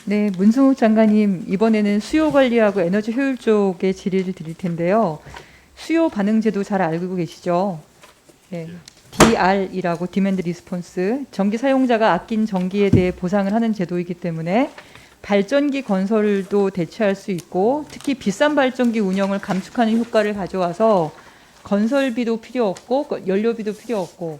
네, 문승욱 장관님, 이번에는 수요 관리하고 에너지 효율 쪽의 질의를 드릴 텐데요. 수요 반응 제도 잘 알고 계시죠? 네, DR이라고 디맨드 리스폰스, 전기 사용자가 아낀 전기에 대해 보상을 하는 제도이기 때문에 발전기 건설도 대체할 수 있고, 특히 비싼 발전기 운영을 감축하는 효과를 가져와서 건설비도 필요 없고 연료비도 필요 없고,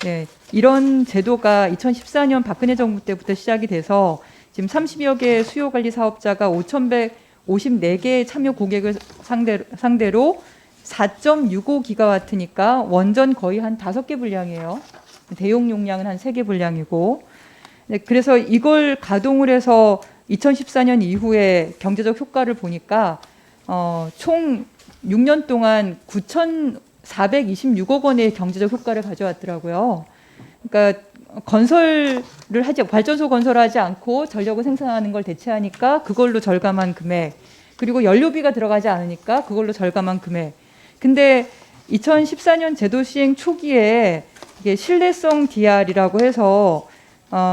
네, 이런 제도가 2014년 박근혜 정부 때부터 시작이 돼서 지금 30여 개 수요관리 사업자가 5,154개의 참여 고객을 상대로 4.65기가와트니까 원전 거의 한 5개 분량이에요. 대용 용량은 한 3개 분량이고. 네, 그래서 이걸 가동을 해서 2014년 이후에 경제적 효과를 보니까 총 6년 동안 9,426억 원의 경제적 효과를 가져왔더라고요. 그러니까 건설을 하지, 발전소 건설하지 않고 전력을 생산하는 걸 대체하니까 그걸로 절감한 금액, 그리고 연료비가 들어가지 않으니까 그걸로 절감한 금액. 근데 2014년 제도 시행 초기에 이게 신뢰성 DR이라고 해서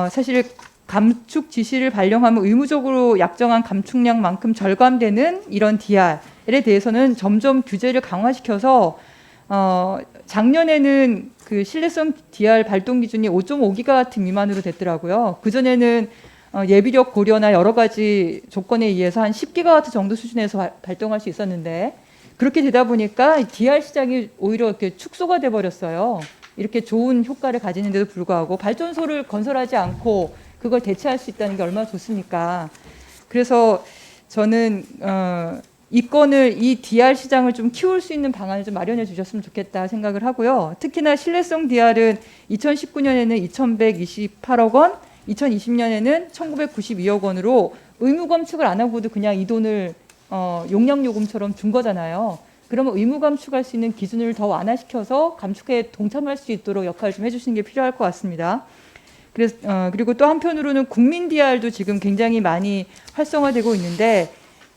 사실 감축 지시를 발령하면 의무적으로 약정한 감축량만큼 절감되는 이런 DR에 대해서는 점점 규제를 강화시켜서 작년에는 그 신뢰성 DR 발동 기준이 5.5기가와트 미만으로 됐더라고요. 그전에는 예비력 고려나 여러 가지 조건에 의해서 한 10기가와트 정도 수준에서 발동할 수 있었는데, 그렇게 되다 보니까 DR 시장이 오히려 이렇게 축소가 돼 버렸어요. 이렇게 좋은 효과를 가지는데도 불구하고 발전소를 건설하지 않고 그걸 대체할 수 있다는 게 얼마나 좋습니까? 그래서 저는 이 DR 시장을 좀 키울 수 있는 방안을 좀 마련해 주셨으면 좋겠다 생각을 하고요. 특히나 신뢰성 DR은 2019년에는 2,128억 원, 2020년에는 1,992억 원으로 의무 감축을 안 하고도 그냥 이 돈을 용량 요금처럼 준 거잖아요. 그러면 의무 감축할 수 있는 기준을 더 완화시켜서 감축에 동참할 수 있도록 역할을 좀 해주시는 게 필요할 것 같습니다. 그래서 그리고 또 한편으로는 국민 DR도 지금 굉장히 많이 활성화되고 있는데,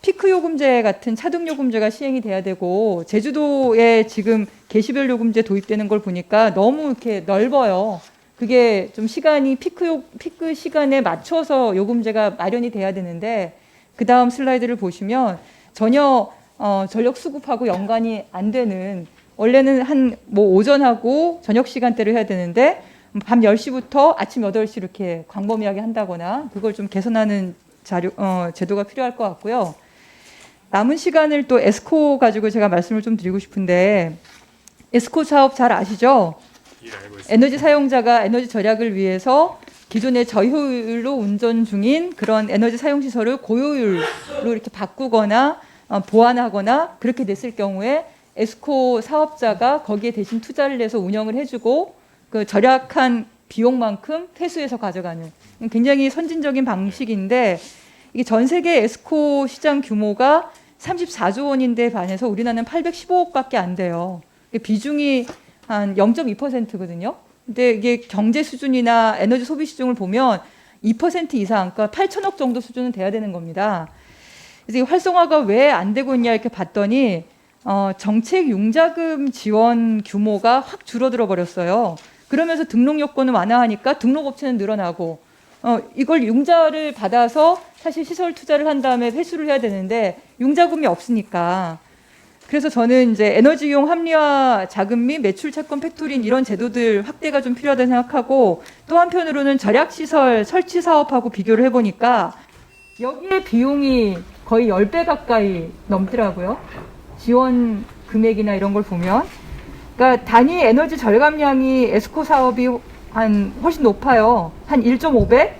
피크 요금제 같은 차등 요금제가 시행이 돼야 되고, 제주도에 지금 개시별 요금제 도입되는 걸 보니까 너무 이렇게 넓어요. 그게 좀 시간이 피크 시간에 맞춰서 요금제가 마련이 돼야 되는데, 그 다음 슬라이드를 보시면 전혀 전력 수급하고 연관이 안 되는, 원래는 한 오전하고 저녁 시간대를 해야 되는데 밤 10시부터 아침 8시 이렇게 광범위하게 한다거나, 그걸 좀 개선하는 제도가 필요할 것 같고요. 남은 시간을 또 에스코 가지고 제가 말씀을 좀 드리고 싶은데, 에스코 사업 잘 아시죠? 예, 알고 있습니다. 에너지 사용자가 에너지 절약을 위해서 기존의 저효율로 운전 중인 그런 에너지 사용 시설을 고효율로 이렇게 바꾸거나 보완하거나 그렇게 됐을 경우에 에스코 사업자가 거기에 대신 투자를 해서 운영을 해주고 그 절약한 비용만큼 회수해서 가져가는 굉장히 선진적인 방식인데, 이게 전 세계 에스코 시장 규모가 34조 원인데 반해서 우리나라는 815억밖에 안 돼요. 비중이 한 0.2%거든요. 근데 이게 경제 수준이나 에너지 소비 수준을 보면 2% 이상, 그러니까 8천억 정도 수준은 돼야 되는 겁니다. 그래서 이 활성화가 왜 안 되고 있냐 이렇게 봤더니 정책 융자금 지원 규모가 확 줄어들어 버렸어요. 그러면서 등록 요건을 완화하니까 등록업체는 늘어나고, 이걸 융자를 받아서 사실 시설 투자를 한 다음에 회수를 해야 되는데 융자금이 없으니까. 그래서 저는 이제 에너지용 합리화 자금 및 매출 채권 팩토링 이런 제도들 확대가 좀 필요하다고 생각하고, 또 한편으로는 절약시설 설치 사업하고 비교를 해보니까 여기에 비용이 거의 10배 가까이 넘더라고요. 지원 금액이나 이런 걸 보면. 그러니까 단위 에너지 절감량이 에스코 사업이 한 훨씬 높아요. 한 1.5배?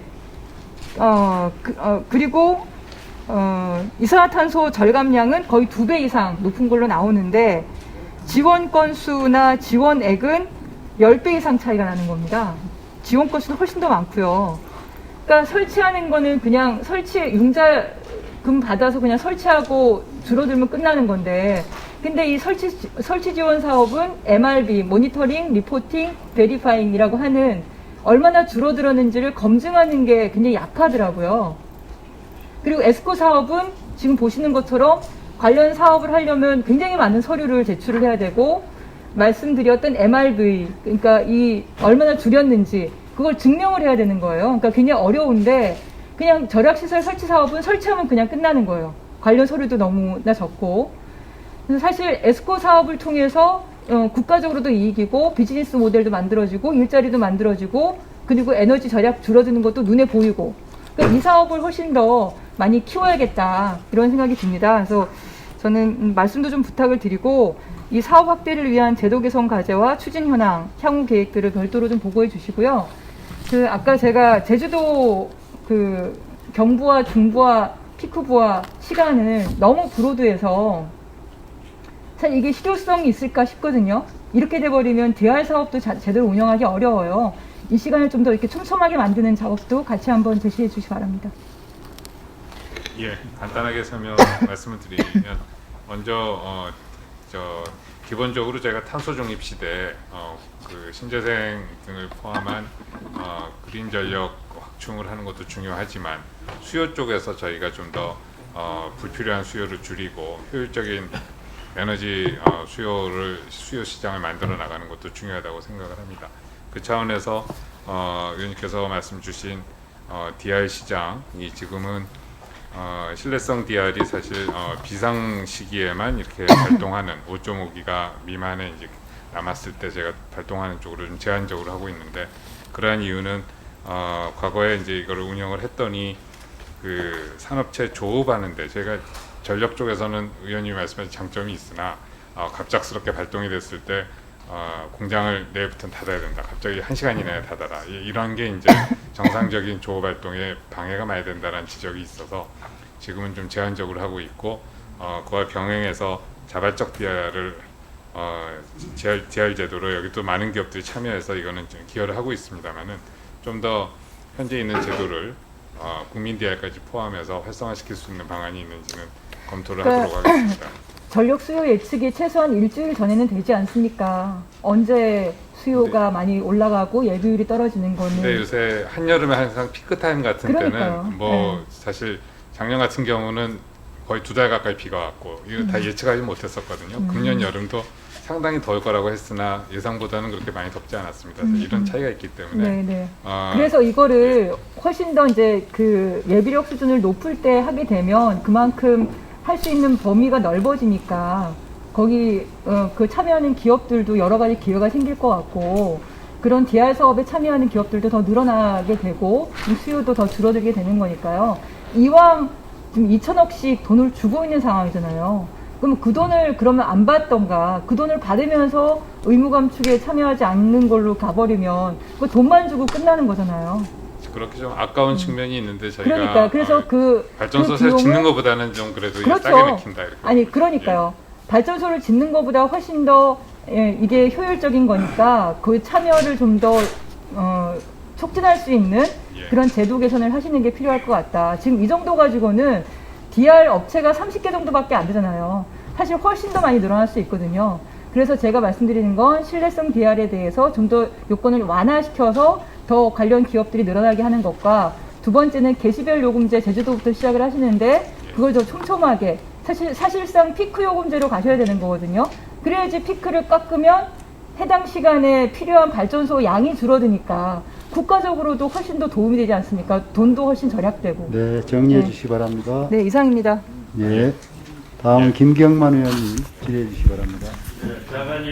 그리고 이산화탄소 절감량은 거의 2배 이상 높은 걸로 나오는데, 지원 건수나 지원액은 10배 이상 차이가 나는 겁니다. 지원 건수는 훨씬 더 많고요. 그러니까 설치하는 거는 그냥 융자금 받아서 그냥 설치하고 줄어들면 끝나는 건데, 근데 이 설치 지원 사업은 MRB, 모니터링, 리포팅, 베리파잉이라고 하는 얼마나 줄어들었는지를 검증하는 게 굉장히 약하더라고요. 그리고 에스코 사업은 지금 보시는 것처럼 관련 사업을 하려면 굉장히 많은 서류를 제출을 해야 되고, 말씀드렸던 MRV, 그러니까 이 얼마나 줄였는지 그걸 증명을 해야 되는 거예요. 그러니까 굉장히 어려운데, 그냥 절약시설 설치 사업은 설치하면 그냥 끝나는 거예요. 관련 서류도 너무나 적고. 그래서 사실 에스코 사업을 통해서 국가적으로도 이익이고 비즈니스 모델도 만들어지고 일자리도 만들어지고 그리고 에너지 절약 줄어드는 것도 눈에 보이고, 그러니까 이 사업을 훨씬 더 많이 키워야겠다 이런 생각이 듭니다. 그래서 저는 말씀도 좀 부탁을 드리고 이 사업 확대를 위한 제도 개선 과제와 추진 현황, 향후 계획들을 별도로 좀 보고해 주시고요. 그 아까 제가 제주도 그 경부와 중부와 피크부와 시간을 너무 브로드해서 사실 이게 실효성이 있을까 싶거든요. 이렇게 돼버리면 DR 사업도 제대로 운영하기 어려워요. 이 시간을 좀 더 이렇게 촘촘하게 만드는 작업도 같이 한번 제시해 주시기 바랍니다. 예, 간단하게 말씀을 드리면 먼저 기본적으로 제가 탄소 중립 시대 그 신재생 등을 포함한 그린 전력 확충을 하는 것도 중요하지만 수요 쪽에서 저희가 좀 더 불필요한 수요를 줄이고 효율적인 에너지 수요 시장을 만들어 나가는 것도 중요하다고 생각을 합니다. 그 차원에서 의원님께서 말씀 주신 DR 시장이 지금은 신뢰성 DR이 사실 비상 시기에만 이렇게 발동하는 5.5기가 미만에 이제 남았을 때 제가 발동하는 쪽으로 좀 제한적으로 하고 있는데, 그러한 이유는 과거에 이제 이거를 운영을 했더니 그 산업체 조업하는데 제가 전력 쪽에서는 의원님이 말씀하신 장점이 있으나 갑작스럽게 발동이 됐을 때 공장을 내일부터는 닫아야 된다. 갑자기 1시간 이내에 닫아라. 이런 게 이제 정상적인 조업 활동에 방해가 많이 된다는 지적이 있어서 지금은 좀 제한적으로 하고 있고, 그와 병행해서 자발적 DR을 DR 제도로 여기 또 많은 기업들이 참여해서 이거는 좀 기여를 하고 있습니다만은 좀 더 현재 있는 제도를 국민 DR까지 포함해서 활성화시킬 수 있는 방안이 있는지는 검토를 하도록 하겠습니다. 전력 수요 예측이 최소한 일주일 전에는 되지 않습니까? 언제 수요가 많이 올라가고 예비율이 떨어지는 거는. 근데 요새 한여름에 항상 피크 타임 같은 그러니까요. 때는 뭐 사실 작년 같은 경우는 거의 2달 가까이 비가 왔고 이거 다 예측하지 못했었거든요. 금년 여름도 상당히 더울 거라고 했으나 예상보다는 그렇게 많이 덥지 않았습니다. 그래서 이런 차이가 있기 때문에 네네. 그래서 이거를 훨씬 더 이제 그 예비력 수준을 높을 때 하게 되면 그만큼 할 수 있는 범위가 넓어지니까 거기 그 참여하는 기업들도 여러 가지 기회가 생길 것 같고, 그런 DR 사업에 참여하는 기업들도 더 늘어나게 되고 수요도 더 줄어들게 되는 거니까요. 이왕 지금 2천억씩 돈을 주고 있는 상황이잖아요. 그럼 그 돈을 그러면 안 받던가 그 돈을 받으면서 의무 감축에 참여하지 않는 걸로 가버리면 그 돈만 주고 끝나는 거잖아요. 그렇게 좀 아까운 측면이 있는데 저희가 그러니까 그래서 발전소를 짓는 것보다는 좀 그래도 그렇죠. 싸게 맥힌다 이렇게. 아니 그러니까요. 발전소를 짓는 것보다 훨씬 더 이게 효율적인 거니까 그 참여를 좀 더 촉진할 수 있는 그런 제도 개선을 하시는 게 필요할 것 같다. 지금 이 정도 가지고는 DR 업체가 30개 정도밖에 안 되잖아요. 사실 훨씬 더 많이 늘어날 수 있거든요. 그래서 제가 말씀드리는 건 신뢰성 DR에 대해서 좀 더 요건을 완화시켜서 더 관련 기업들이 늘어나게 하는 것과, 두 번째는 개시별 요금제 제주도부터 시작을 하시는데 그걸 더 촘촘하게 사실상 피크 요금제로 가셔야 되는 거거든요. 그래야지 피크를 깎으면 해당 시간에 필요한 발전소 양이 줄어드니까 국가적으로도 훨씬 더 도움이 되지 않습니까? 돈도 훨씬 절약되고. 네, 정리해 주시기 바랍니다. 네, 이상입니다. 예. 다음 김경만 의원님 질의해 주시기 바랍니다.